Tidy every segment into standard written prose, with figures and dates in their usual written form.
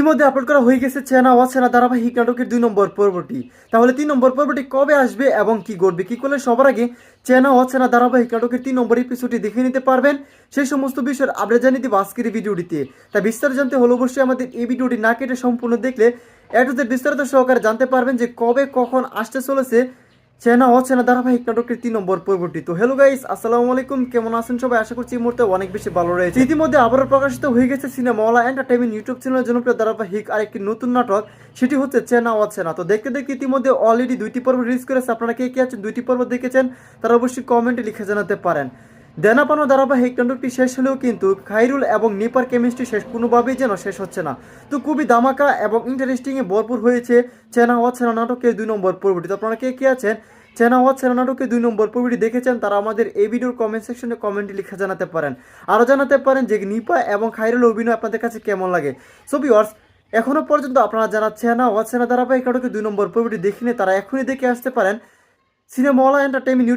ইতিমধ্যে আপলোড করা হয়ে গেছে চেনা অচেনা ধারাবাহিক নাটকের 2 নম্বর পর্বটি। তাহলে 3 নম্বর পর্বটি কবে আসবে এবং কি ঘটবে, কি করলে সবার আগে চেনা অচেনা ধারাবাহিক নাটকের 3 নম্বর এপিসোডটি দেখে নিতে পারবেন, সেই সমস্ত বিষয়ের আপডেট জানিয়ে দিব আজকের এই ভিডিওটিতে। তাই বিস্তারিত জানতে হলে অবশ্যই আমাদের এই ভিডিওটি না কেটে সম্পূর্ণ দেখলে এ টু জেড বিস্তারিত সহকারে জানতে পারবেন যে কবে কখন আসতে চলেছে চেনা অচেনা ধারাবাহিক নাটকের 3 নম্বর পর্বটি। তো হ্যালো গাইস, আসসালামু আলাইকুম, কেমন আছেন সবাই? আশা করছি এই মুহূর্তে অনেক বেশি ভালো রয়েছে। ইতিমধ্যে আবারও প্রকাশিত হয়ে গেছে সিনেমাওয়ালা এন্টারটেইনমেন্ট ইউটিউব চ্যানেলের জনপ্রিয় ধারাবাহিক আরেকটি নতুন নাটক, সেটি হচ্ছে চেনা অচেনা। তো দেখতে দেখতে ইতিমধ্যে অলরেডি 2টি পর্ব রিলিজ করেছে। আপনারা কে কে আছেন 2টি পর্ব দেখেছেন তারা অবশ্যই কমেন্টে লিখে জানাতে পারেন। দেনা পানো ধারাবাহিক নাটকটি শেষ হলেও কিন্তু খাইরুল এবং নিপার কেমিস্ট্রি শেষ কোনোভাবেই যেন শেষ হচ্ছে না। তো খুবই ধামাকা এবং ইন্টারেস্টিংয়ে ভরপুর হয়েছে চেনা অচেনা নাটকের 2 নম্বর পর্বটি। তো আপনারা কে কে আছেন চেনা অচেনা নাটকের 2 নম্বর পর্বটি দেখেছেন তারা আমাদের এই ভিডিওর কমেন্ট সেকশনে কমেন্টে লিখে জানাতে পারেন। আরও জানাতে পারেন যে নিপা এবং খাইরুল অভিনয় আপনাদের কাছে কেমন লাগে। সো ভিউয়ার্স, এখনো পর্যন্ত আপনারা যারা চেনা অচেনা ধারাবাহিক নাটকের 2 নম্বর পর্বটি দেখিনি তারা এখনই দেখে আসতে পারেন সিনেমাওয়ালা এন্টারটেইনমেন্ট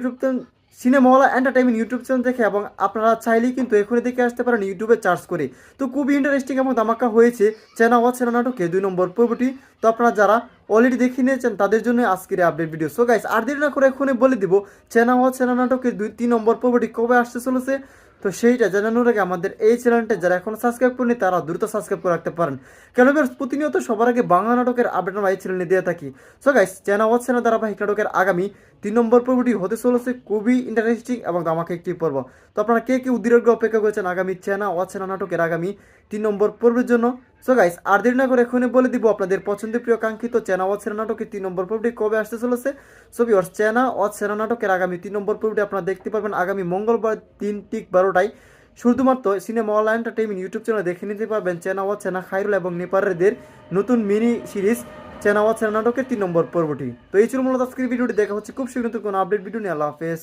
ইউটিউব চ্যানেল দেখে, এবং আপনারা চাইলেই কিন্তু এখনই দেখে আসতে পারেন ইউটিউবে সার্চ করে। তো খুবই ইন্টারেস্টিং এবং ধামাকা হয়েছে চেনা অচেনা নাটকে 2 নম্বর পর্বটি। তো আপনারা যারা অলরেডি দেখে নিয়েছেন তাদের জন্য আজকের আপডেট ভিডিও। সো গাইস, আর দেরি না করে এখনই বলে দিব চেনা অচেনা নাটকের 3 নম্বর পর্বটি কবে আসতে চলেছে। তো সেইটা জানানোর আগে আমাদের এই চ্যানেলটা যারা এখনো সাবস্ক্রাইব করেনি তারা দ্রুত সাবস্ক্রাইব করে রাখতে পারেন, কেন প্রতিনিয়ত সবার আগে বাংলা নাটকের আপডেট আমরা এই চ্যানেলে দিয়ে থাকি। সো গাইস, চেনা অচেনা ধারাবাহিক নাটকের আগামী 3 নম্বর পর্বটি হতে চলেছে খুবই ইন্টারেস্টিং এবং ধামাকা একটি পর্ব। তো আপনারা কে কে উদ্দীর্ঘ অপেক্ষা করেছেন আগামী চেনা অচেনা নাটকের আগামী 3 নম্বর পর্বের জন্য। সো গাইস, আর দেরি না করে এখনই বলে দিব আপনাদের পছন্দের প্রিয় কাঙ্ক্ষিত চেনা অচেনা নাটকের 3 নম্বর পর্বটি কবে আসতে চলেছে। সো ভিউয়ার্স, চেনা অচেনা নাটকের আগামী 3 নম্বর পর্বটি আপনারা দেখতে পারবেন আগামী মঙ্গলবার 3:12টায় শুধুমাত্র সিনেমাওয়ালা এন্টারটেইনমেন্ট ইউটিউব চ্যানেলে দেখে নিতে পারবেন চেনা অচেনা খাইরুল এবং নেপারের নতুন মিনি সিরিজ চেনা অচেনা নাটকের 3 নম্বর পর্বটি। তো এই ছিল মূলত আজকের ভিডিওটি। দেখা হচ্ছে খুব শীঘ্র কোনো আপডেট ভিডিও নিয়ে। আল্লাহ হাফেজ।